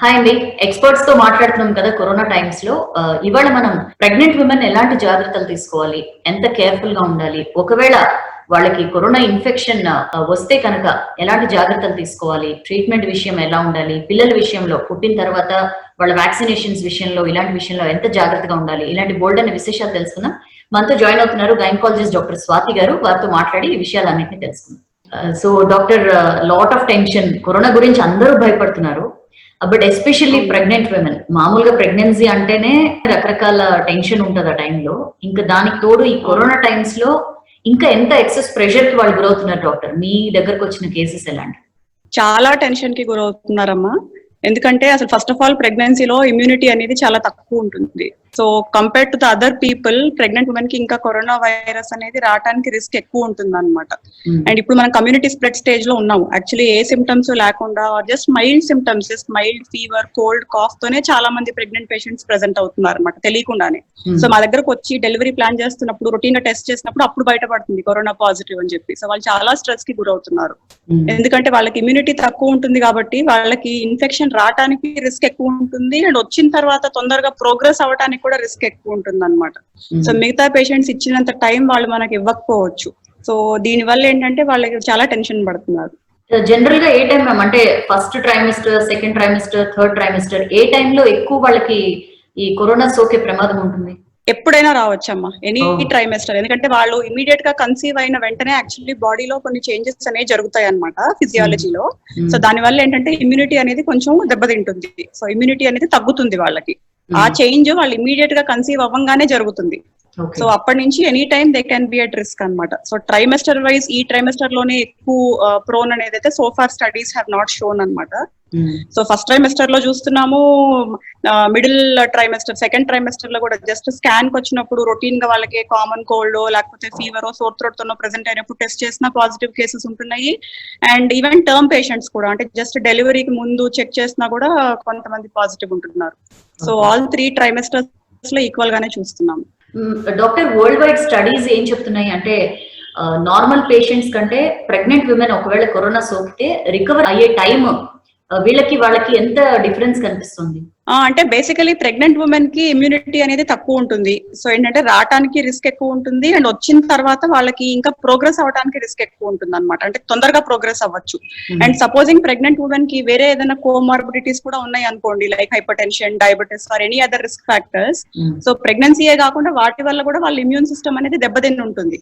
Hi అండి. Experts తో మాట్లాడుతున్నాం కదా కరోనా టైమ్స్ లో. ఇవాళ మనం ప్రెగ్నెంట్ విమెన్ ఎలాంటి జాగ్రత్తలు తీసుకోవాలి? ఎంత కేర్‌ఫుల్ గా ఉండాలి? ఒకవేళ వాళ్ళకి కరోనా ఇన్ఫెక్షన్ వస్తే కనుక ఎలాంటి జాగ్రత్తలు తీసుకోవాలి? ట్రీట్మెంట్ విషయం ఎలా ఉండాలి? పిల్లల విషయంలో పుట్టిన తర్వాత వాళ్ళ వ్యాక్సినేషన్స్ విషయంలో ఇలాంటి విషయంలో ఎంత జాగ్రత్తగా ఉండాలి? ఇలాంటి బోల్డ్ అనే విశేషాలు తెలుసుకుందాం. మనతో జాయిన్ అవుతున్నారు గైనకాలజిస్ట్ డాక్టర్ స్వాతి గారు. వారితో మాట్లాడి ఈ విషయాలన్నింటినీ తెలుసుకుందాం. So doctor, lot of tension corona గురించి అందరూ భయపడుతున్నారు. బట్ ఎస్పెషల్లీ ప్రెగ్నెంట్ విమెన్, మామూలుగా ప్రెగ్నెన్సీ అంటేనే రకరకాల టెన్షన్ ఉంటది ఆ టైంలో. ఇంకా దానికి తోడు ఈ కరోనా టైమ్స్ లో ఇంకా ఎంత ఎక్సెస్ ప్రెషర్ కి వాళ్ళు గురవుతున్నారు డాక్టర్? మీ దగ్గరకు వచ్చిన కేసెస్ ఎలాంటి? చాలా టెన్షన్ కి గురవుతున్నారమ్మా. ఎందుకంటే అసలు ఫస్ట్ ఆఫ్ ఆల్ ప్రెగ్నెన్సీలో ఇమ్యూనిటీ అనేది చాలా తక్కువ ఉంటుంది. So compare to the other people, pregnant women కి ఇంకా కరోనా వైరస్ అనేది రావడానికి రిస్క్ ఎక్కువ ఉంటుంది అనమాట. అండ్ ఇప్పుడు మనం కమ్యూనిటీ స్ప్రెడ్ స్టేజ్ లో ఉన్నాము. యాక్చువల్లీ ఏ సిమ్టమ్స్ లేకుండా just mild symptoms, just mild fever, cold, cough తోనే చాలా మంది ప్రెగ్నెంట్ పేషెంట్స్ ప్రెసెంట్ అవుతున్నారు అనమాట తెలియకుండానే. సో మా దగ్గరకు వచ్చి డెలివరీ ప్లాన్ చేస్తున్నప్పుడు, రొటీన్ గా టెస్ట్ చేసినప్పుడు అప్పుడు బయటపడుతుంది కరోనా పాజిటివ్ అని చెప్పి. సో వాళ్ళు చాలా స్ట్రెస్ కి గురవుతున్నారు. ఎందుకంటే వాళ్ళకి ఇమ్యూనిటీ తక్కువ ఉంటుంది కాబట్టి వాళ్ళకి ఇన్ఫెక్షన్ రావడానికి రిస్క్ ఎక్కువ ఉంటుంది. అండ్ వచ్చిన తర్వాత తొందరగా ప్రోగ్రెస్ అవ్వడానికి కూడా రిస్క్ ఎక్కువ ఉంటుంది అనమాట. సో మిగతా పేషెంట్స్ ఇచ్చినంత టైం వాళ్ళు మనకి ఇవ్వకపోవచ్చు. సో దీని వల్ల ఏంటంటే వాళ్ళకి చాలా టెన్షన్ పడుతున్నారు. జనరల్ గా ఏ టైం మ్యామ్? అంటే first trimester, second trimester, third trimester, ఏ టైంలో ఎక్కువ వాళ్ళకి ఈ కరోనా సోకే ప్రమాదం ఉంటుంది? ఎప్పుడైనా రావచ్చమ్మా, ఎనీ ట్రైమెస్టర్. ఎందుకంటే వాళ్ళు ఇమీడియట్ గా కన్సీవ్ అయిన వెంటనే యాక్చువల్లీ బాడీలో కొన్ని చేంజెస్ అనేవి జరుగుతాయి అనమాట ఫిజియాలజీలో. సో దాని వల్ల ఏంటంటే ఇమ్యూనిటీ అనేది కొంచెం దెబ్బతింటుంది. సో ఇమ్యూనిటీ అనేది తగ్గుతుంది వాళ్ళకి. ఆ చేంజ్ వాళ్ళు ఇమీడియట్ గా కన్సీవ్ అవ్వగానే జరుగుతుంది. సో అప్పటి నుంచి any time they can be at risk అనమాట. సో ట్రైమెస్టర్ వైజ్ ఈ ట్రైమెస్టర్ లోనే ఎక్కువ ప్రోన్ అనేది అయితే so far studies have not shown అనమాట. సో ఫస్ట్ ట్రైమెస్టర్ లో చూస్తున్నాము, మిడిల్ ట్రైమెస్టర్, సెకండ్ ట్రైమెస్టర్ లో కూడా జస్ట్ స్కాన్ కి వచ్చినప్పుడు రొటీన్ గా వాళ్ళకి కామన్ కోల్డ్ లేకపోతే ఫీవర్, సోర్ థ్రోట్ తో ప్రెసెంట్ అయినప్పుడు టెస్ట్ చేసిన పాజిటివ్ కేసెస్ ఉంటున్నాయి. అండ్ ఈవెన్ టర్మ్ పేషెంట్స్ కూడా, అంటే జస్ట్ డెలివరీకి ముందు చెక్ చేసినా కూడా కొంతమంది పాజిటివ్ ఉంటున్నారు. సో ఆల్ 3 ట్రైమెస్టర్స్ లో ఈక్వల్ గానే చూస్తున్నాము. డాక్టర్, వరల్డ్ వైడ్ స్టడీస్ ఏం చెప్తున్నాయి అంటే నార్మల్ పేషెంట్స్ కంటే ప్రెగ్నెంట్ విమెన్ ఒకవేళ కరోనా సోకితే రికవర్ అయ్యే టైం వీళ్ళకి వాళ్ళకి ఎంత డిఫరెన్స్ కనిపిస్తుంది? అంటే బేసికలీ ప్రెగ్నెంట్ ఉమెన్ కి ఇమ్యూనిటీ అనేది తక్కువ ఉంటుంది. సో ఏంటంటే రావడానికి రిస్క్ ఎక్కువ ఉంటుంది. అండ్ వచ్చిన తర్వాత వాళ్ళకి ఇంకా ప్రోగ్రెస్ అవ్వడానికి రిస్క్ ఎక్కువ ఉంటుంది అనమాట. అంటే తొందరగా ప్రోగ్రెస్ అవ్వచ్చు. అండ్ సపోజింగ్ ప్రెగ్నెంట్ ఉమెన్ కి వేరే ఏదైనా కోమార్బిడిటీస్ కూడా ఉన్నాయి అనుకోండి, like hypertension, diabetes or any other risk factors. So ప్రెగ్నెన్సీయే కాకుండా వాటి వల్ల కూడా వాళ్ళ ఇమ్యూన్ సిస్టమ్ అనేది దెబ్బతిని ఉంటుంది.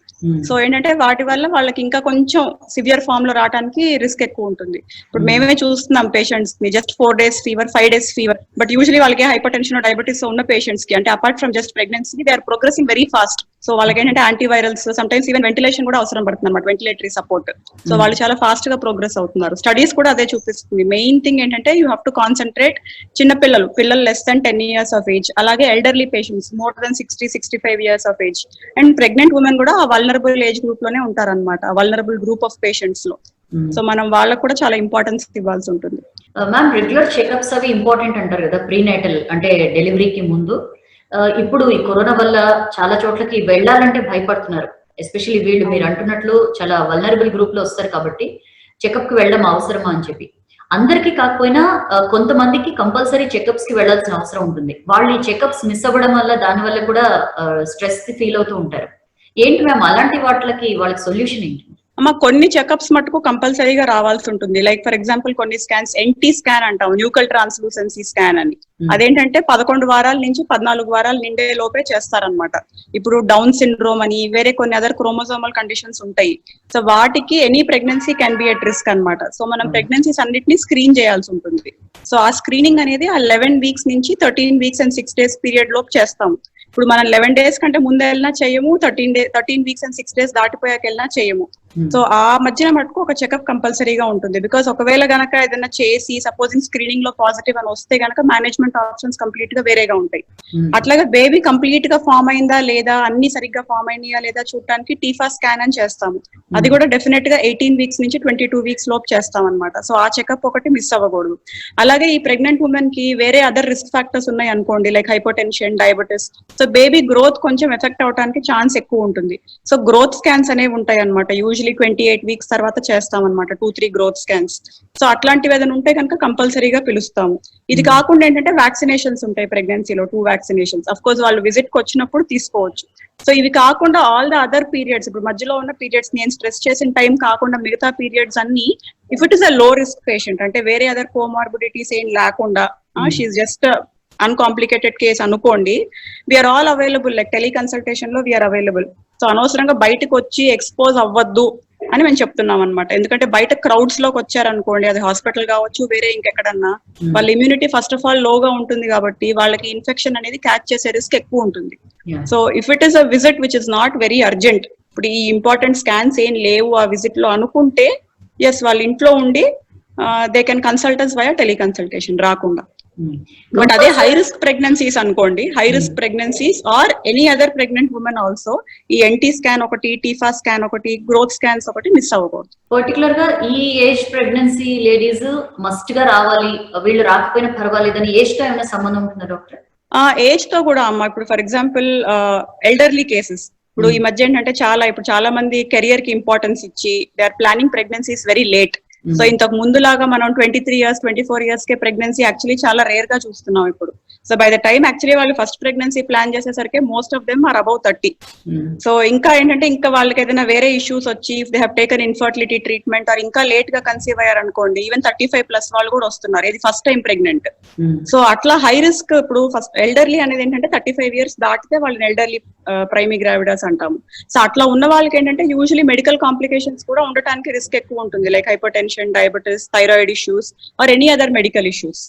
సో ఏంటంటే వాటి వల్ల వాళ్ళకి ఇంకా కొంచెం సివియర్ ఫామ్ లో రావడానికి రిస్క్ ఎక్కువ ఉంటుంది. ఇప్పుడు మేమే చూస్తున్నాం పేషెంట్స్ ని, just 4 days fever, 5 days fever. But usually వాళ్ళకి హైపర్ టెన్షన్, డయాబెటీస్ ఉన్న పేషెంట్స్ కి, అంటే apart from just pregnancy, they are progressing very fast. So వాళ్ళకి ఏంటంటే antivirals, sometimes even ventilation కూడా అవసరం పడుతుంది అనమాట, వెంటిలేటరీ సపోర్ట్. సో వాళ్ళు చాలా ఫాస్ట్ గా ప్రోగ్రెస్ అవుతున్నారు. స్టడీస్ కూడా అదే చూపిస్తుంది. మెయిన్ థింగ్ ఏంటంటే యూ హ్యావ్ టు కాన్సన్ట్రేట్ చిన్న పిల్లలు less than 10 years of age, అలాగే elderly patients more than 60-65 years of age, and pregnant women కూడా వల్నరబుల్ ఏజ్ గ్రూప్ లోనే ఉంటారన్నమాట, వల్నరబుల్ గ్రూప్ ఆఫ్ పేషెంట్స్ లో. సో మనం వాళ్ళకు కూడా చాలా ఇంపార్టెన్స్ ఇవ్వాల్సి ఉంటుంది. మ్యామ్, రెగ్యులర్ చెకప్స్ అవి ఇంపార్టెంట్ అంటారు కదా, ప్రీనేటల్ అంటే డెలివరీకి ముందు. ఇప్పుడు ఈ కరోనా వల్ల చాలా చోట్లకి వెళ్ళాలంటే భయపడుతున్నారు. ఎస్పెషల్లీ వీళ్ళు మీరు అంటున్నట్లు చాలా వల్నరబుల్ గ్రూప్ లో వస్తారు కాబట్టి చెకప్ కి వెళ్ళడం అవసరమా అని చెప్పి. అందరికీ కాకపోయినా కొంతమందికి కంపల్సరీ చెకప్స్ కి వెళ్లాల్సిన అవసరం ఉంటుంది. వాళ్ళు ఈ చెకప్స్ మిస్ అవ్వడం వల్ల దాని వల్ల కూడా స్ట్రెస్ ఫీల్ అవుతూ ఉంటారు. ఏంటి మ్యామ్ అలాంటి వాటికి వాళ్ళకి సొల్యూషన్ ఏంటి? అమ్మ, కొన్ని చెకప్స్ మటుకు కంపల్సరీగా రావాల్సి ఉంటుంది. లైక్ ఫర్ ఎగ్జాంపుల్ కొన్ని స్కాన్స్, ఎన్టీ స్కాన్ అంటాం, న్యూకల్ ట్రాన్స్లూసెన్సీ స్కాన్ అని. అదేంటంటే 11 వారాల నుంచి 14 వారాలు నిండే లోపే చేస్తారనమాట. ఇప్పుడు డౌన్ సిండ్రోమ్ అని వేరే కొన్ని అదర్ క్రోమోజోమల్ కండిషన్స్ ఉంటాయి. సో వాటికి any pregnancy can be at risk అనమాట. సో మనం ప్రెగ్నెన్సీస్ అన్నిటిని స్క్రీన్ చేయాల్సి ఉంటుంది. సో ఆ స్క్రీనింగ్ అనేది ఆ 11 weeks నుంచి 13 weeks and 6 days పీరియడ్ లోపు చేస్తాము. ఇప్పుడు మనం 11 days కంటే ముందు వెళ్ళినా చేయము, 13 weeks and 6 days దాటిపోయాక వెళ్ళినా చేయము. సో ఆ మధ్యన మటుకు ఒక చెకప్ కంపల్సరీగా ఉంటుంది. బికాస్ ఒకవేళ గనక ఏదైనా చేసి సపోజింగ్ స్క్రీనింగ్ లో పాజిటివ్ అని వస్తే గనక మేనేజ్మెంట్ ఆప్షన్స్ కంప్లీట్ గా వేరేగా ఉంటాయి. అట్లాగే బేబీ కంప్లీట్ గా ఫామ్ అయిందా లేదా, అన్ని సరిగ్గా ఫామ్ అయినాయా లేదా చూడటానికి టీఫా స్కాన్ అని చేస్తాము. అది కూడా డెఫినెట్ గా 18 weeks నుంచి 22 weeks లోపు చేస్తాం అనమాట. సో ఆ చెకప్ ఒకటి మిస్ అవ్వకూడదు. అలాగే ఈ ప్రెగ్నెంట్ ఉమెన్ కి వేరే అదర్ రిస్క్ ఫ్యాక్టర్స్ ఉన్నాయి అనుకోండి, like hypertension, diabetes. So baby growth కొంచెం ఎఫెక్ట్ అవడానికి ఛాన్స్ ఎక్కువ ఉంటుంది. సో గ్రోత్ స్కాన్స్ అనేవి ఉంటాయి అనమాట. యూజువలీ యూజువలీ 28 వీక్స్ తర్వాత చేస్తాం అనమాట 2-3 గ్రోత్ స్కాన్స్. సో అట్లాంటివి ఏదైనా ఉంటే కనుక కంపల్సరీగా పిలుస్తాము. ఇది కాకుండా ఏంటంటే వ్యాక్సినేషన్స్ ఉంటాయి ప్రెగ్నెన్సీలో, 2 వ్యాక్సినేషన్స్. అఫ్ కోర్స్ వాళ్ళు విజిట్ కి వచ్చినప్పుడు తీసుకోవచ్చు. సో ఇవి కాకుండా ఆల్ ద అదర్ పీరియడ్స్, ఇప్పుడు మధ్యలో ఉన్న పీరియడ్స్ నేను స్ట్రెస్ చేసిన టైం కాకుండా మిగతా పీరియడ్స్ అన్ని, ఇఫ్ ఇట్ ఇస్ అ లో రిస్క్ పేషెంట్ అంటే వేరే అదర్ కోమార్బిడిటీస్ ఏం లేకుండా, షీఈ్ జస్ట్ అన్కాంప్లికేటెడ్ కేస్ అనుకోండి, we are all available, like teleconsultation లో వీఆర్ అవైలబుల్. సో అనవసరంగా బయటకు వచ్చి ఎక్స్పోజ్ అవ్వద్దు అని మేము చెప్తున్నాం అనమాట. ఎందుకంటే బయట క్రౌడ్స్ లోకి వచ్చారనుకోండి, అది హాస్పిటల్ కావచ్చు వేరే ఇంకెక్కడన్నా, వాళ్ళ ఇమ్యూనిటీ ఫస్ట్ ఆఫ్ ఆల్ లోగా ఉంటుంది కాబట్టి వాళ్ళకి ఇన్ఫెక్షన్ అనేది క్యాచ్ చేసే రిస్క్ ఎక్కువ ఉంటుంది. So if it is a visit which is not very urgent, ఇప్పుడు ఈ ఇంపార్టెంట్ స్కాన్స్ ఏం లేవు ఆ విజిట్ లో అనుకుంటే, ఎస్ వాళ్ళ ఇంట్లో ఉండి they can consultants via teleconsultation రాకుండా. బట్ అదే హై రిస్క్ ప్రెగ్నెన్సీస్ అనుకోండి, high risk pregnancies are any other pregnant women also ఈ ఎన్టీ స్కాన్ ఒకటి, టీఫా స్కాన్ ఒకటి, గ్రోత్ స్కాన్స్ ఒకటి మిస్ అవ్వకూడదు. పర్టికులర్ గా ఈ ఏజ్ ప్రెగ్నెన్సీ లేడీస్ మస్ట్ గా రావాలి, వీళ్ళు రాకపోయినా పర్వాలేదని ఏజ్ తో ఏమైనా సంబంధం ఉంటుందా డాక్టర్? ఏజ్ తో కూడా అమ్మా, ఇప్పుడు ఫర్ ఎగ్జాంపుల్ ఎల్డర్లీ కేసెస్, ఇప్పుడు ఈ మధ్య ఏంటంటే చాలా మంది కెరియర్ కి ఇంపార్టెన్స్ ఇచ్చి they are planning pregnancies very late. So ఇంతకు ముందులాగా మనం 23 years 24 years కే ప్రెగ్నెన్సీ యాక్చువల్లీ చాలా రేర్ గా చూస్తున్నాం ఇప్పుడు. So by the time actually వాళ్ళు ఫస్ట్ ప్రెగ్నెన్సీ ప్లాన్ చేసేసరికి most of them are above 30. So ఇంకా ఏంటంటే ఇంకా వాళ్ళకి ఏదైనా వేరే ఇష్యూస్ వచ్చి if they have taken infertility treatment or ఇంకా లేట్ గా కన్సీవ్ అయ్యారు అనుకోండి, ఈవెన్ 35+ వాళ్ళు కూడా వస్తున్నారు, ఇది ఫస్ట్ టైం ప్రెగ్నెంట్. సో అట్లా హై రిస్క్, ఇప్పుడు ఫస్ట్ ఎల్డర్లీ అనేది ఏంటంటే 35 years దాటితే వాళ్ళని ఎల్డర్లీ ప్రైమీ గ్రావిడాస్ అంటాము. సో అట్లా ఉన్న వాళ్ళకి ఏంటంటే యూజువలీ మెడికల్ కాంప్లికేషన్స్ కూడా ఉండటానికి రిస్క్ ఎక్కువ ఉంటుంది, like hyper diabetes, thyroid issues or any other medical issues.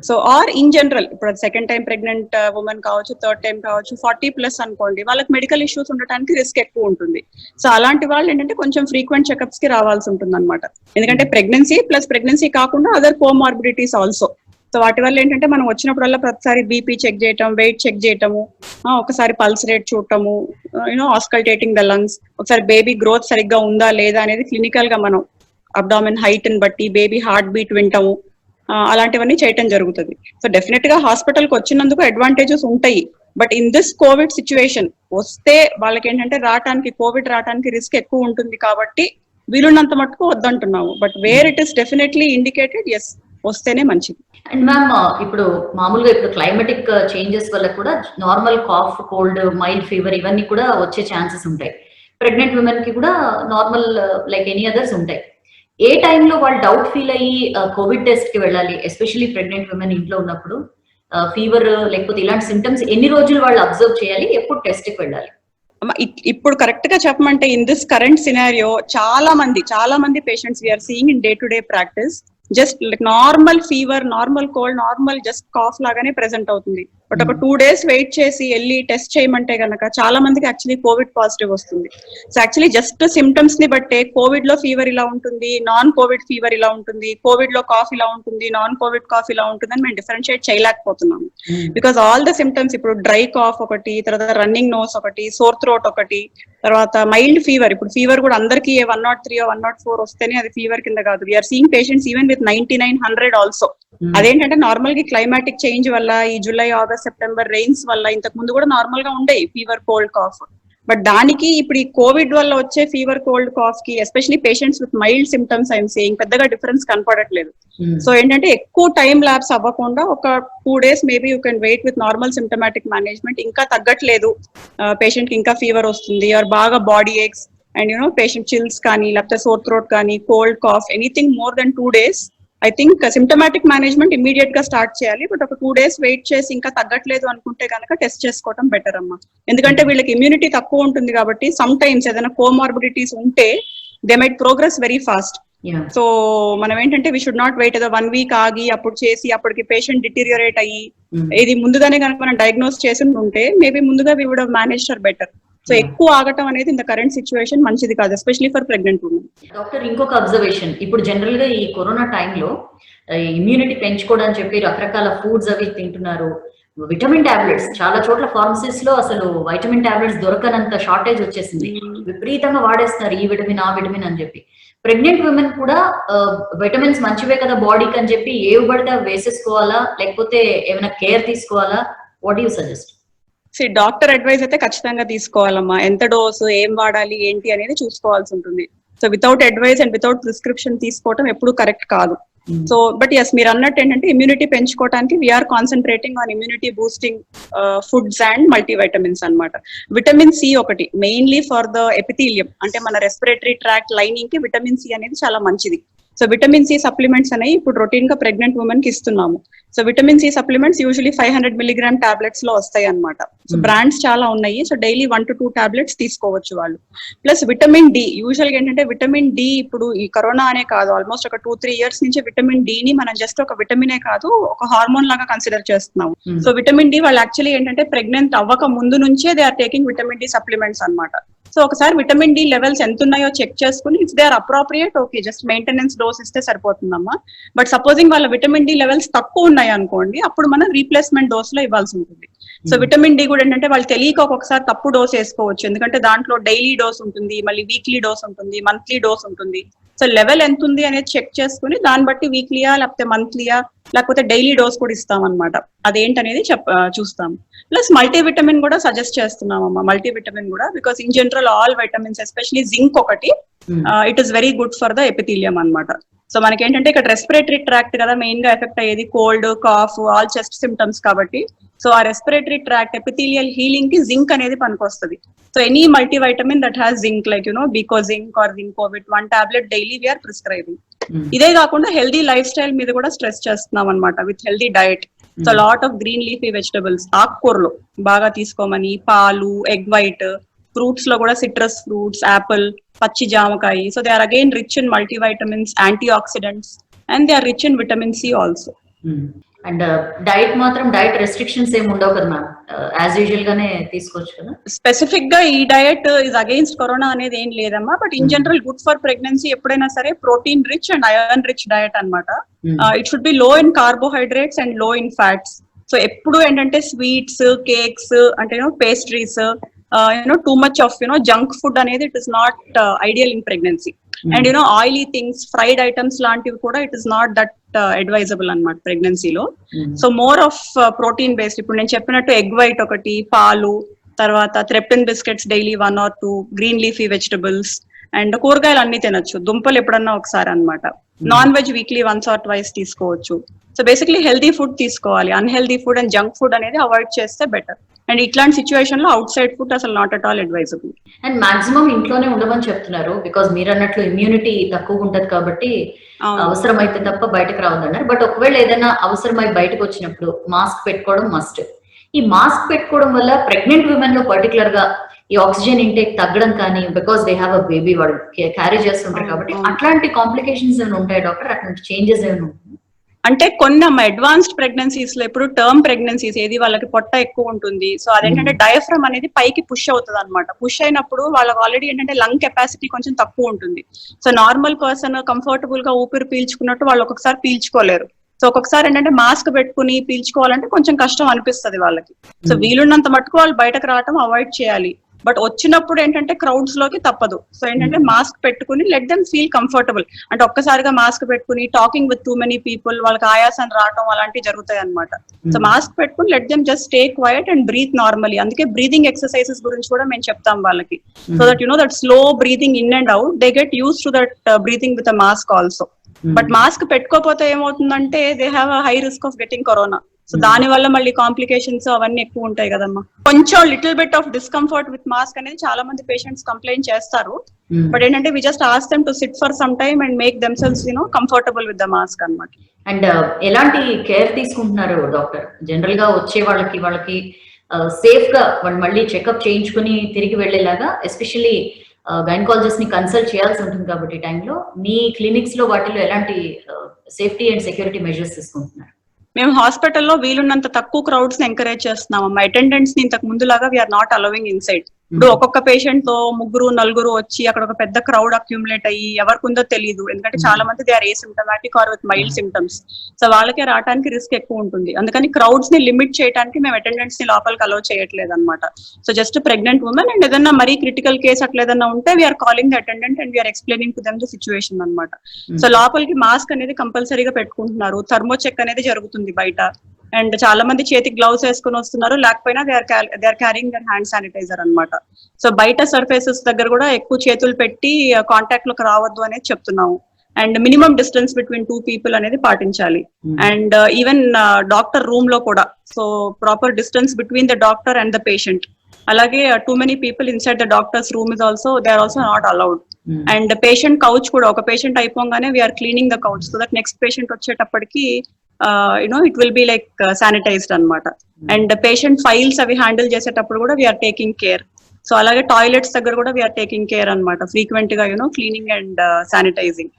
So or in general ఇప్పుడు సెకండ్ టైం ప్రెగ్నెంట్ ఉమెన్ కావచ్చు, థర్డ్ టైం కావచ్చు, 40+ అనుకోండి, వాళ్ళకి మెడికల్ ఇష్యూస్ ఉండటానికి రిస్క్ ఎక్కువ ఉంటుంది. సో అలాంటి వాళ్ళు ఏంటంటే కొంచెం ఫ్రీక్వెంట్ చెకప్స్ కి రావాల్సి ఉంటుంది అనమాట. ఎందుకంటే ప్రెగ్నెన్సీ కాకుండా అదర్ కోమార్బిడిటీస్ ఆల్సో. సో వాటి వల్ల ఏంటంటే మనం వచ్చినప్పుడల్లా ప్రతిసారి బీపీ చెక్ చేయటం, వెయిట్ చెక్ చేయటము, ఒకసారి పల్స్ రేట్ చూడటము, ఆస్కల్టేటింగ్ ద లంగ్స్, ఒకసారి బేబీ గ్రోత్ సరిగ్గా ఉందా లేదా అనేది క్లినికల్ గా మనం అబ్డామిన్ హైట్ ని బట్టి బేబీ హార్ట్ బీట్ వింటాము, అలాంటివన్నీ చేయటం జరుగుతుంది. సో డెఫినెట్ గా హాస్పిటల్ కి వచ్చినందుకు అడ్వాంటేజెస్ ఉంటాయి. But in this Covid situation వస్తే వాళ్ళకి ఏంటంటే కోవిడ్ రావడానికి రిస్క్ ఎక్కువ ఉంటుంది కాబట్టి వీలున్నంత మట్టుకు వద్దంటున్నాము. But where it is definitely indicated, yes వస్తేనే మంచిది. అండ్ మ్యామ్, ఇప్పుడు మామూలుగా ఇప్పుడు క్లైమాటిక్ చేంజెస్ వల్ల కూడా normal cough, cold, mild fever ఇవన్నీ కూడా వచ్చే ఛాన్సెస్ ఉంటాయి. ప్రెగ్నెంట్ ఉమెన్ కి కూడా నార్మల్ లైక్ ఎనీ అదర్స్ ఉంటాయి. ఏ టైంలో వాళ్ళు డౌట్ ఫీల్ అయ్యి కోవిడ్ టెస్ట్ కి వెళ్ళాలి? ఎస్పెషల్లీ ప్రెగ్నెంట్ ఉమెన్ ఇంట్లో ఉన్నప్పుడు ఫీవర్ లేకపోతే ఇలాంటి సిమ్టమ్స్ ఎన్ని రోజులు వాళ్ళు అబ్జర్వ్ చేయాలి, ఎప్పుడు టెస్ట్ కి వెళ్ళాలి? ఇప్పుడు కరెక్ట్ గా చెప్పమంటే ఇన్ దిస్ కరెంట్ సినారియో చాలా మంది patients we are seeing in day to day practice just like normal fever, normal cold, normal just cough లాగానే ప్రెసెంట్ అవుతుంది. బట్ ఒక 2 days వెయిట్ చేసి వెళ్ళి టెస్ట్ చేయమంటే గనక చాలా మందికి యాక్చువల్లీ కోవిడ్ పాజిటివ్ వస్తుంది. సో యాక్చువల్లీ జస్ట్ సిమ్టమ్స్ ని బట్టే కోవిడ్ లో ఫీవర్ ఇలా ఉంటుంది, నాన్ కోవిడ్ ఫీవర్ ఇలా ఉంటుంది, కోవిడ్ లో కాఫ్ ఇలా ఉంటుంది, నాన్ కోవిడ్ కాఫ్ ఇలా ఉంటుంది అని మేము డిఫరెన్షియేట్ చేయలేకపోతున్నాము. బికాస్ ఆల్ ద సిమ్టమ్స్, ఇప్పుడు డ్రై కాఫ్ ఒకటి, తర్వాత రన్నింగ్ నోస్ ఒకటి, సోర్ థ్రోట్ ఒకటి, తర్వాత మైల్డ్ ఫీవర్, ఇప్పుడు ఫీవర్ కూడా అందరికీ 103 or 104 వస్తేనే అది ఫీవర్ కింద కాదు. We are seeing patients even with 99, 100 also. అదేంటంటే నార్మల్ గా క్లైమాటిక్ చేంజ్ వల్ల, ఈ జూలై, ఆగస్ట్, సెప్టెంబర్ రెయిన్స్ వల్ల ఇంతకు ముందు కూడా నార్మల్ గా ఉండేవి ఫీవర్, కోల్డ్, కాఫ్. బట్ దానికి ఇప్పుడు ఈ కోవిడ్ వల్ల వచ్చే ఫీవర్, కోల్డ్, కాఫ్ కి especially patients with mild symptoms I'm saying పెద్దగా డిఫరెన్స్ కనపడట్లేదు. సో ఏంటంటే ఎక్కువ టైం ల్యాబ్స్ అవ్వకుండా ఒక 2 days maybe you can wait with normal symptomatic management. ఇంకా తగ్గట్లేదు, పేషెంట్ కి ఇంకా ఫీవర్ వస్తుంది ఆర్ బాగా body aches and patient chills కానీ లేకపోతే సోర్ థ్రోట్ కానీ, cold, cough, anything more than 2 days, I think symptomatic management immediate గా స్టార్ట్ చేయాలి. బట్ ఒక 2 days వెయిట్ చేసి ఇంకా తగ్గట్లేదు అనుకుంటే కనుక టెస్ట్ చేసుకోవడం బెటర్ అమ్మా. ఎందుకంటే వీళ్ళకి ఇమ్యూనిటీ తక్కువ ఉంటుంది కాబట్టి సమ్ టైమ్స్ ఏదైనా కోమార్బిడిటీస్ ఉంటే they might progress very fast. So మనం ఏంటంటే వీ షుడ్ నాట్ వెయిట్, ఏదో 1 week ఆగి అప్పుడు చేసి అప్పటికి పేషెంట్ డిటీరియోరేట్ అయ్యి, ఇది ముందుగానే కనుక మనం డయాగ్నోస్ చేసి ఉంటే మేబీ ముందుగా we would have managed better. So ఎక్కువ ఆగటం అనేది ఇన్ ద కరెంట్ సిచ్యువేషన్ మంచిది కాదు, especially for pregnant women. Doctor, ఇంకొక అబ్జర్వేషన్, ఇప్పుడు జనరల్ గా ఈ కరోనా టైంలో ఇమ్యూనిటీ పెంచుకోవడానికి చెప్పి రకరకాల ఫుడ్స్ అవి తింటున్నారు. విటమిన్ టాబ్లెట్స్ చాలా చోట్ల ఫార్మసీస్ లో అసలు వైటమిన్ టాబ్లెట్స్ దొరకనంత షార్టేజ్ వచ్చేసింది. విపరీతంగా వాడేస్తున్నారు ఈ విటమిన్, ఆ విటమిన్ అని చెప్పి. ప్రెగ్నెంట్ ఉమెన్ కూడా విటమిన్స్ మంచివే కదా బాడీకి అని చెప్పి ఏవి పడితే వేసేసుకోవాలా, లేకపోతే ఏమైనా కేర్ తీసుకోవాలా? What you suggest? Doctor advice అయితే ఖచ్చితంగా తీసుకోవాలమ్మా. ఎంత డోసు, ఏం వాడాలి, ఏంటి అనేది చూసుకోవాల్సి ఉంటుంది. So without advice and without prescription తీసుకోవడం ఎప్పుడు కరెక్ట్ కాదు. సో బట్ ఎస్, మీరు అన్నట్టు ఏంటంటే ఇమ్యూనిటీ పెంచుకోవడానికి we are concentrating on immunity boosting foods and multivitamins అన్నమాట. విటమిన్ సి ఒకటి మెయిన్లీ ఫర్ ద ఎపిథీలియం, అంటే మన రెస్పిరేటరీ ట్రాక్ట్ లైనింగ్ కి విటమిన్ సి అనేది చాలా మంచిది. సో విటమిన్ సి సప్లిమెంట్స్ అనేవి ఇప్పుడు రొటీన్ గా ప్రెగ్నెంట్ ఉమెన్ కి ఇస్తున్నాము. So vitamin C supplements usually 500 mg tablets లో వస్తాయి అనమాట. సో బ్రాండ్స్ చాలా ఉన్నాయి. సో డైలీ 1 to 2 టాబ్లెట్స్ తీసుకోవచ్చు వాళ్ళు. ప్లస్ విటమిన్ డి, యూజువల్ గా ఏంటంటే విటమిన్ డి ఇప్పుడు ఈ కరోనా అనే కాదు, ఆల్మోస్ట్ ఒక 2-3 years నుంచి విటమిన్ డి ని మనం జస్ట్ ఒక విటమినే కాదు ఒక హార్మోన్ లాగా కన్సిడర్ చేస్తున్నాము. సో విటమిన్ డి వాళ్ళు యాక్చువల్లీ ఏంటంటే ప్రెగ్నెంట్ అవ్వక ముందు నుంచే they are taking vitamin D supplements అనమాట. సో ఒకసారి విటమిన్ డి లెవెల్స్ ఎంత ఉన్నాయో చెక్ చేసుకుని if they are appropriate okay, just maintenance dose ఇస్తే సరిపోతుందమ్మా. బట్ సపోజింగ్ వాళ్ళ విటమిన్ డి లెవెల్స్ తక్కువ ఉన్నాయి అనుకోండి, అప్పుడు మనం రీప్లేస్మెంట్ డోస్ లో ఇవ్వాల్సి ఉంటుంది. సో విటమిన్ డి కూడా ఏంటంటే వాళ్ళు తెలియక ఒక్కొక్కసారి తప్పు డోస్ వేసుకోవచ్చు, ఎందుకంటే దాంట్లో డైలీ డోస్ ఉంటుంది, మళ్ళీ వీక్లీ డోస్ ఉంటుంది, మంత్లీ డోస్ ఉంటుంది. సో లెవెల్ ఎంత ఉంది అనేది చెక్ చేసుకుని దాన్ని బట్టి వీక్లీయా లేకపోతే మంత్లీయా లేకపోతే డైలీ డోస్ కూడా ఇస్తాం అనమాట. అదేంటనేది చూస్తాం. ప్లస్ మల్టీవిటమిన్ కూడా సజెస్ట్ చేస్తున్నామమ్మా, మల్టీవిటమిన్ కూడా, because in general all vitamins especially zinc ఒకటి it is very good for the epithelium అనమాట. సో మనకేంటంటే ఇక్కడ రెస్పిరేటరీ ట్రాక్ట్ కదా మెయిన్ గా ఎఫెక్ట్ అయ్యేది, cold, cough, all chest symptoms కాబట్టి. సో ఆ రెస్పిరేటరీ ట్రాక్ట్ ఎపిథీలియల్ హీలింగ్ కి జింక్ అనేది పనికొస్తుంది. So any multivitamin that has zinc like Becozinc or Zincovit 1 tablet daily we're prescribing. ఇదే కాకుండా హెల్దీ లైఫ్ స్టైల్ మీద కూడా స్ట్రెస్ చేస్తున్నాం అనమాట with healthy diet. So lot of green leafy vegetables, ఆకుకూరలు బాగా తీసుకోమని, పాలు, ఎగ్ వైట్, ఫ్రూట్స్ లో కూడా సిట్రస్ ఫ్రూట్స్, యాపిల్, పచ్చి జామకాయ. So they are again rich in multivitamins, antioxidants and they are rich in vitamin C also. And diet మాత్రం diet restrictions ఏమి ఉండవు కదా మ్యామ్, యాజ్ యూజువల్ గానే తీసుకోవచ్చు కదా? స్పెసిఫిక్ గా ఈ డయట్ ఇస్ అగైన్స్ట్ కరోనా అనేది ఏం లేదమ్మా, but in general good for pregnancy ఎప్పుడైనా సరే protein rich and iron rich diet అనమాట. It should be low in carbohydrates and low in fats. So ఎప్పుడు ఏంటంటే స్వీట్స్, కేక్స్ అంటే pastries, too much of junk food అనేది it is not ideal in pregnancy. And oily things, fried items లాంటివి కూడా it is not that advisable అనమాట ప్రెగ్నెన్సీలో. So more of protein based, ఇప్పుడు నేను చెప్పినట్టు ఎగ్ వైట్ ఒకటి, పాలు, తర్వాత Threptin biscuits daily 1 or 2, green leafy vegetables and కూరగాయలు అన్ని తినొచ్చు, దుంపలు ఎప్పుడన్నా ఒకసారి అనమాట. నాన్ వెజ్ వీక్లీ 1 or 2 తీసుకోవచ్చు. సో బేసిక్లీ హెల్దీ ఫుడ్ తీసుకోవాలి, unhealthy food and junk food అనేది అవాయిడ్ చేస్తే బెటర్. అండ్ ఇట్లాంటి సిచ్యువేషన్ లో అవుట్ సైడ్ ఫుడ్ అసలు not at all advisable. And maximum ఇంట్లోనే ఉండమని చెప్తున్నారు, బికాస్ మీరు అన్నట్లు ఇమ్యూనిటీ తక్కువ ఉంటది కాబట్టి అవసరమైతే తప్ప బయటకు రావద్దన్నారు. బట్ ఒకవేళ ఏదైనా అవసరమై బయటకు వచ్చినప్పుడు మాస్క్ పెట్టుకోవడం మస్ట్. ఈ మాస్క్ పెట్టుకోవడం వల్ల ప్రెగ్నెంట్ విమెన్ లో పర్టికులర్ గా ఈ ఆక్సిజన్ ఇంటేక్ తగ్గడం కానీ, because they have a baby, వాళ్ళు క్యారీ చేస్తుంటారు కాబట్టి అట్లాంటి కాంప్లికేషన్స్ ఏమైనా ఉంటాయి డాక్టర్? అట్లాంటి చేంజెస్ ఏమైనా ఉంటాయి? అంటే కొన్ని అడ్వాన్స్డ్ ప్రెగ్నెన్సీస్ లో ఇప్పుడు టర్మ్ ప్రెగ్నెన్సీస్ ఏది వాళ్ళకి పొట్ట ఎక్కువ ఉంటుంది. సో అదేంటంటే డయాఫ్రమ్ అనేది పైకి పుష్ అవుతుంది అనమాట. పుష్ అయినప్పుడు వాళ్ళకి ఆల్రెడీ ఏంటంటే లంగ్ కెపాసిటీ కొంచెం తక్కువ ఉంటుంది. సో నార్మల్ పర్సన్ కంఫర్టబుల్ గా ఊపిరి పీల్చుకున్నట్టు వాళ్ళు ఒక్కొక్కసారి పీల్చుకోలేరు. సో ఒక్కొక్కసారి ఏంటంటే మాస్క్ పెట్టుకుని పీల్చుకోవాలంటే కొంచెం కష్టం అనిపిస్తుంది వాళ్ళకి. సో వీలున్నంత మటుకు వాళ్ళు బయటకు రావడం అవాయిడ్ చేయాలి. బట్ వచ్చినప్పుడు ఏంటంటే క్రౌడ్స్ లోకి తప్పదు. సో ఏంటంటే మాస్క్ పెట్టుకుని లెట్ దెమ్ ఫీల్ కంఫర్టబుల్. అంటే ఒక్కసారిగా మాస్క్ పెట్టుకుని talking with too many people వాళ్ళకి ఆయాసం రావడం అలాంటివి జరుగుతాయి అనమాట. సో మాస్క్ పెట్టుకుని let them just stay quiet and breathe normally. అందుకే బ్రీతింగ్ ఎక్సర్సైజెస్ గురించి కూడా మేము చెప్తాం వాళ్ళకి. So that that slow breathing in and out they get used to that breathing with a mask also. But mask పెట్టుకోకపోతే ఏమవుతుందంటే they have a high risk of getting corona. So దాని వల్ల మళ్ళీ కాంప్లికేషన్స్ అవన్నీ ఎక్కువ ఉంటాయి కదమ్మా. కొంచెం little bit of discomfort with mask అనేది చాలా మంది పేషెంట్స్ కంప్లైంట్ చేస్తారు. బట్ ఏంటంటే we just ask them to sit for some time and make themselves comfortable with the mask అన్నమాట. అండ్ ఎలాంటి కేర్ తీసుకుంటున్నారు డాక్టర్? జనరల్ గా వచ్చే వాళ్ళకి సేఫ్ గా వాళ్ళు మళ్ళీ చెకప్ చేయించుకుని తిరిగి వెళ్లేలాగా, ఎస్పెషల్లీ గైనకాలజిస్ట్ ని కన్సల్ట్ చేయాల్సి ఉంటుంది కాబట్టి ఈ టైంలో మీ క్లినిక్స్ లో వాటిలో ఎలాంటి సేఫ్టీ అండ్ సెక్యూరిటీ మెజర్స్ తీసుకుంటున్నారు? మేము హాస్పిటల్లో వీలున్నంత తక్కువ క్రౌడ్స్ ని ఎంకరేజ్ చేస్తున్నాం. అటెండెంట్స్ ని ఇంతకు ముందులాగా వీఆర్ నాట్ అలవింగ్ ఇన్సైడ్. ఇప్పుడు ఒక్కొక్క పేషెంట్ తో 3-4 వచ్చి అక్కడ ఒక పెద్ద క్రౌడ్ అక్యూములేట్ అయ్యి ఎవరికి ఉందో తెలియదు. ఎందుకంటే చాలా మంది they are asymptomatic or with mild symptoms. So వాళ్ళకే రావడానికి రిస్క్ ఎక్కువ ఉంటుంది. అందుకని క్రౌడ్స్ ని లిమిట్ చేయడానికి మేము అటెండెంట్స్ ని లోపలికి అలౌ చేయట్లేదు అనమాట. So just pregnant women and ఏదన్నా మరీ క్రిటికల్ కేసు అట్లా ఏదన్నా ఉంటే we are calling the attendant and we are explaining to them the situation అనమాట. సో లోపలికి మాస్క్ అనేది కంపల్సరీగా పెట్టుకుంటున్నారు. థర్మోచెక్ అనేది జరుగుతుంది బయట. అండ్ చాలా మంది చేతికి గ్లౌస్ వేసుకుని వస్తున్నారు, లేకపోయినా they are carrying their hand sanitiser అన్నమాట. సో బయట సర్ఫేసెస్ దగ్గర కూడా ఎక్కువ చేతులు పెట్టి కాంటాక్ట్ లోకి రావద్దు అనేది చెప్తున్నాము. And minimum distance between 2 people అనేది పాటించాలి. అండ్ ఈవెన్ డాక్టర్ రూమ్ లో కూడా so proper distance between the doctor and the patient. అలాగే too many people inside the doctor's room is also they are also not allowed. And patient couch కూడా ఒక patient అయిపోగానే we're cleaning the couch so that next patient వచ్చేటప్పటికి it will be like sanitized అన్నమాట. And patient files అవి handle చేసేటప్పుడు కూడా we're taking care. So అలాగే toilets దగ్గర కూడా వీఆర్ టేకింగ్ కేర్ అన్నమాట, ఫ్రీక్వెంట్ గా క్లీనింగ్ అండ్ శానిటైజింగ్.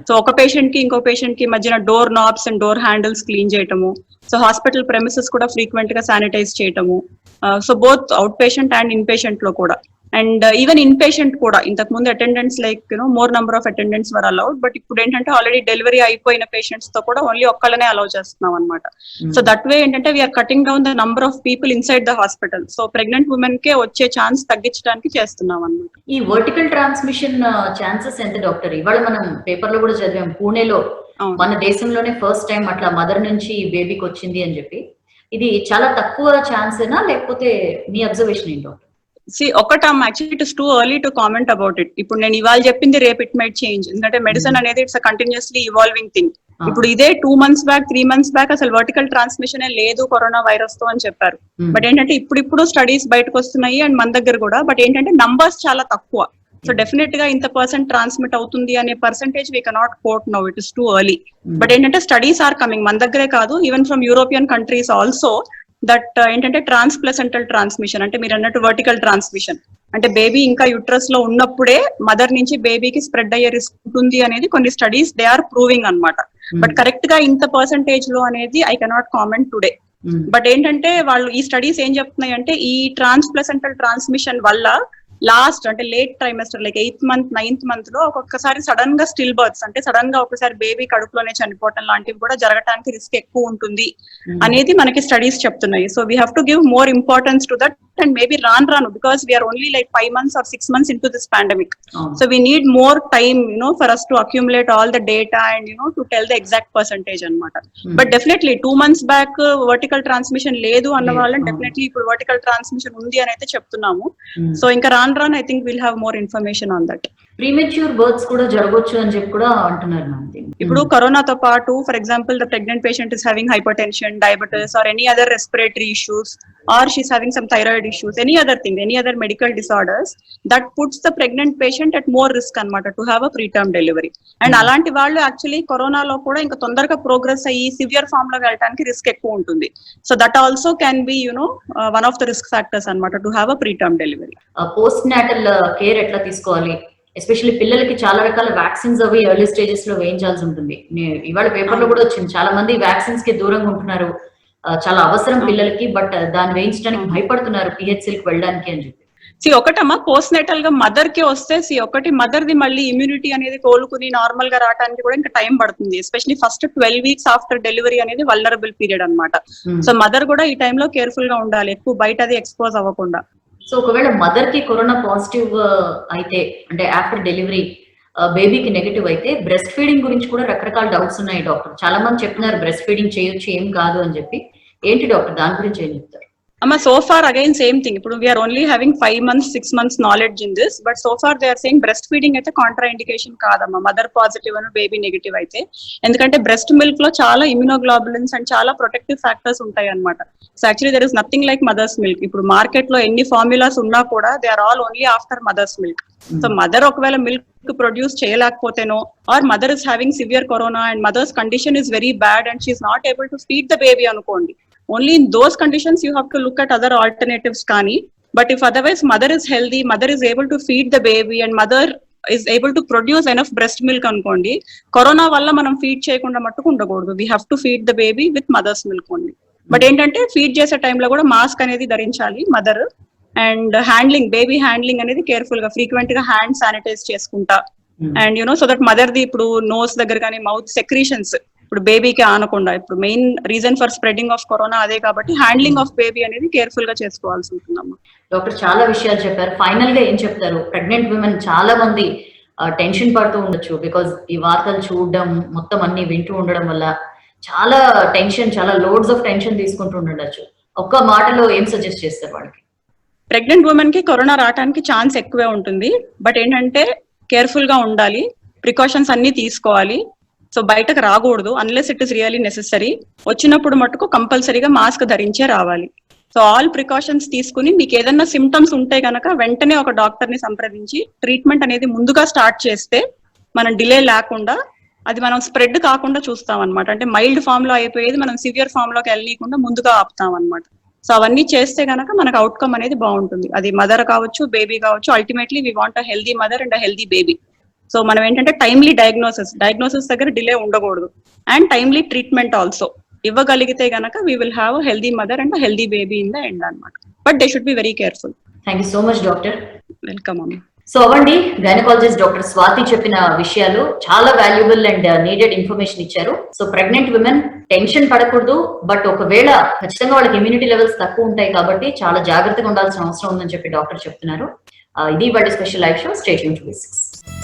సో ఒక పేషెంట్ కి ఇంకో పేషెంట్ కి మధ్యన door knobs and door handles clean చేయటము. సో హాస్పిటల్ ప్రెమిసెస్ కూడా ఫ్రీక్వెంట్ గా శానిటైజ్ చేయటము. So both out patient and in patient లో కూడా. అండ్ ఈవెన్ ఇన్ పేషెంట్ కూడా ఇంతకు ముందు attendants like more number of attendants were allowed, but ఇప్పుడు ఏంటంటే ఆల్రెడీ డెలివరీ అయిపోయిన పేషెంట్స్ తో కూడా ఓన్లీ ఒక్కళ్ళనే అలౌ చేస్తున్నాం అనమాట. సో దట్ వే ఏంటంటే we're cutting down the number of people inside the hospital. So pregnant women కే వచ్చే ఛాన్స్ తగ్గించడానికి చేస్తున్నాం అనమాట. ఈ వర్టికల్ ట్రాన్స్మిషన్ ఛాన్సెస్ ఎంత డాక్టర్? ఇవాళ మనం పేపర్ లో కూడా చదివాం, పూణేలో మన దేశంలోనే ఫస్ట్ టైం అట్లా మదర్ నుంచి బేబీకి వచ్చింది అని చెప్పి. ఇది చాలా తక్కువ ఛాన్సేనా లేకపోతే మీ అబ్జర్వేషన్ ఏంటో? ఒకటమ్మా, actually it is too early to comment about it. ఇప్పుడు నేను ఇవాళ చెప్పింది రేపు ఇట్ మైట్ చేంజ్, ఎందుకంటే మెడిసిన్ అనేది ఇట్స్ కంటిన్యూస్లీ ఇవాల్వింగ్ థింగ్. ఇప్పుడు ఇదే 2 months బ్యాక్ 3 months బ్యాక్ అసలు వర్టికల్ ట్రాన్స్మిషన్ లేదు కరోనా వైరస్ తో అని చెప్పారు. బట్ ఏంటంటే ఇప్పుడు స్టడీస్ బయటకు వస్తున్నాయి అండ్ మన దగ్గర కూడా. బట్ ఏంటంటే నంబర్స్ చాలా తక్కువ. సో డెఫినెట్ గా ఇంత % ట్రాన్స్మిట్ అవుతుంది అనే percentage we cannot quote now, it is too early. But ఏంటంటే స్టడీస్ ఆర్ కమింగ్, మన దగ్గరే కాదు even from European countries also, that ఏంటంటే ట్రాన్స్ప్లసెంటల్ ట్రాన్స్మిషన్ అంటే మీరు అన్నట్టు వర్టికల్ ట్రాన్స్మిషన్ అంటే బేబీ ఇంకా యుట్రస్ లో ఉన్నప్పుడే మదర్ నుంచి బేబీకి స్ప్రెడ్ అయ్యే రిస్క్ ఉంటుంది అనేది కొన్ని స్టడీస్ దే ఆర్ ప్రూవింగ్ అన్నమాట. బట్ కరెక్ట్ గా ఇంత పర్సెంటేజ్ లో అనేది I cannot comment today. But ఏంటంటే వాళ్ళు ఈ స్టడీస్ ఏం చెప్తున్నాయి అంటే ఈ ట్రాన్స్ప్లసెంటల్ ట్రాన్స్మిషన్ వల్ల లాస్ట్ అంటే late trimester like 8th month 9th month లో ఒక్కొక్కసారి సడన్ గా స్టిల్ బర్త్స్ అంటే సడన్ గా ఒకసారి బేబీ కడుపులోనే చనిపోవటం లాంటివి కూడా జరగడానికి రిస్క్ ఎక్కువ ఉంటుంది అనేది మనకి స్టడీస్ చెప్తున్నాయి. So we have to give more importance to that and maybe రాను because we're only like 5 months or 6 months into this pandemic. So we need more time for us to accumulate all the data and to tell the exact percentage అన్నమాట. But definitely 2 months back vertical transmission లేదు అన్న వాళ్ళని definitely ఇప్పుడు vertical transmission ఉంది అని అయితే చెప్తున్నాము. So ఇంకా రాను I think we'll have more information on that. Premature births కూడా జరగొచ్చు అని చెప్పి కూడా అంటున్నారు మ్యామ్. ఇప్పుడు కరోనాతో పాటు for example the pregnant patient is having hypertension, diabetes or any other respiratory issues or she's having some thyroid issues, any other thing, any other medical disorders that puts the pregnant patient at more risk anamata to have a preterm delivery. And అలాంటి వాళ్ళు actually కరోనాలో కూడా ఇంకా తొందరగా progress అయ్యి severe form లో వెళ్ళడానికి risk ఎక్కువ ఉంటుంది. So that also can be one of the risk factors అన్నమాట to have a preterm delivery. Post natal care ఎట్లా తీసుకోవాలి? ఎస్పెషల్లీ పిల్లలకి చాలా రకాల వ్యాక్సిన్స్ అవి ఎర్లీ స్టేజెస్ లో వేయించాల్సి ఉంటుంది. ఇవాళ పేపర్ లో కూడా వచ్చింది, చాలా మంది వ్యాక్సిన్స్ కి దూరంగా ఉంటున్నారు, చాలా అవసరం పిల్లలకి, బట్ దాన్ని వేయించడానికి భయపడుతున్నారు పిహెచ్సికి వెళ్ళడానికి అని చెప్పి. ఒకటమ్మా పోస్ట్ నేటల్ గా మదర్ కి వస్తే ఒకటి మదర్ ది మళ్ళీ ఇమ్యూనిటీ అనేది కోలుకుని నార్మల్ గా రావడానికి కూడా ఇంకా టైం పడుతుంది. Especially first 12 weeks after delivery అనేది వల్నరబుల్ పీరియడ్ అన్నమాట. సో మదర్ కూడా ఈ టైంలో కేర్ఫుల్ గా ఉండాలి, ఎక్కువ బయట అది ఎక్స్పోజ్ అవ్వకుండా. సో ఒకవేళ మదర్ కి కరోనా పాజిటివ్ అయితే అంటే ఆఫ్టర్ డెలివరీ బేబీకి నెగటివ్ అయితే బ్రెస్ట్ ఫీడింగ్ గురించి కూడా రకరకాల డౌట్స్ ఉన్నాయి డాక్టర్. చాలా మంది చెప్తున్నారు బ్రెస్ట్ ఫీడింగ్ చేయొచ్చు, ఏం కాదు అని చెప్పి. ఏంటి డాక్టర్ దాని గురించి ఏం చెప్తారు? అమ్మా so far again same thing, ఇప్పుడు we're only having 5 months 6 months knowledge in this, but so far they are saying breast feeding అయితే కాంట్రా ఇండికేషన్ కాదమ్మా మదర్ పాజిటివ్ అని బేబీ నెగిటివ్ అయితే. ఎందుకంటే బ్రెస్ట్ మిల్క్ లో చాలా ఇమ్యూనోగ్లోబులిన్స్ అండ్ చాలా protective factors ఉంటాయి అనమాట. So actually there is nothing like mother's milk. ఇప్పుడు మార్కెట్ లో ఎన్ని ఫార్ములాస్ ఉన్నా కూడా they are all only after mothers milk. So mother ఒకవేళ మిల్క్ ప్రొడ్యూస్ చేయలేకపోతేనో or mother is having severe corona and mother's condition is very bad and she's not able to feed the baby అనుకోండి, only in those conditions you have to look at other alternatives kani. But if otherwise mother is healthy, mother is able to feed the baby and mother is able to produce enough breast milk అనుకోండి, corona వల్ల మనం feed చేయకుండా మట్టుకు ఉండకూడదు. we have to feed the baby with mother's milk only. But ఏంటంటే feed చేసే టైంలో కూడా మాస్క్ అనేది ధరించాలి mother. And handling, baby handling అనేది కేర్ఫుల్ గా ఫ్రీక్వెంట్ గా హ్యాండ్ శానిటైజ్ చేసుకుంటా. And so that mother the ఇప్పుడు నోస్ దగ్గర కానీ మౌత్ సెక్రీషన్స్ ఇప్పుడు బేబీకి ఆనకుండా, ఇప్పుడు main reason for spreading of corona అదే కాబట్టి హ్యాండ్లింగ్ ఆఫ్ బేబీ అనేది కేర్ఫుల్ గా చేసుకోవాల్సి ఉంటుందమ్మా. డాక్టర్ చాలా విషయాలు చెప్పారు. ఫైనల్ గా ఏం చెప్తారు? ప్రెగ్నెంట్ విమెన్ చాలా మంది టెన్షన్ పడుతూ ఉండొచ్చు బికాజ్ ఈ వార్తలు చూడడం మొత్తం అన్ని వింటూ ఉండడం వల్ల చాలా టెన్షన్, చాలా లోడ్స్ ఆఫ్ టెన్షన్ తీసుకుంటూ ఉండొచ్చు. ఒక్క మాటలో ఏం సజెస్ట్ చేస్తారు వాళ్ళకి? ప్రెగ్నెంట్ ఉమెన్ కి కరోనా రావడానికి ఛాన్స్ ఎక్కువే ఉంటుంది. బట్ ఏంటంటే కేర్ఫుల్ గా ఉండాలి, ప్రికాషన్స్ అన్ని తీసుకోవాలి. సో బయటకు రాకూడదు unless it is really necessary. వచ్చినప్పుడు మటుకు కంపల్సరీగా మాస్క్ ధరించే రావాలి. సో ఆల్ ప్రికాషన్స్ తీసుకుని మీకు ఏదైనా సిమ్టమ్స్ ఉంటే గనక వెంటనే ఒక డాక్టర్ ని సంప్రదించి ట్రీట్మెంట్ అనేది ముందుగా స్టార్ట్ చేస్తే మనం డిలే లేకుండా అది మనం స్ప్రెడ్ కాకుండా చూస్తాం అనమాట. అంటే మైల్డ్ ఫామ్ లో అయిపోయేది మనం సివియర్ ఫామ్ లోకి వెళ్ళనీయకుండా ముందుగా ఆపుతాం అనమాట. సో అవన్నీ చేస్తే గనక మనకు అవుట్కమ్ అనేది బాగుంటుంది. అది మదర్ కావచ్చు, బేబీ కావచ్చు. Ultimately we want a healthy mother and a healthy baby. So మనం ఏంటంటే టైమ్లీ డయాగ్నోసిస్ దగ్గర డిలే ఉండకూడదు. అండ్ టైమ్లీ ట్రీట్మెంట్ ఆల్సో ఇవ్వగలిగితే గనక we will have a healthy mother and a healthy baby in the end అనమాట. But they should be very careful. Thank you so much doctor. Welcome అమ్మ. So అవండి gynaecologist doctor Swathi చెప్పిన విషయాలు చాలా valuable and needed information ఇచ్చారు. So pregnant women tension పడకూడదు, but ఒకవేళ ఖచ్చితంగా వాళ్ళకి ఇమ్యూనిటీ లెవెల్స్ తక్కువ ఉంటాయి కాబట్టి చాలా జాగ్రత్తగా ఉండాల్సిన అవసరం ఉందని చెప్పి డాక్టర్ చెప్తున్నారు. ఇది వాటి special live show. Stay tuned to 6.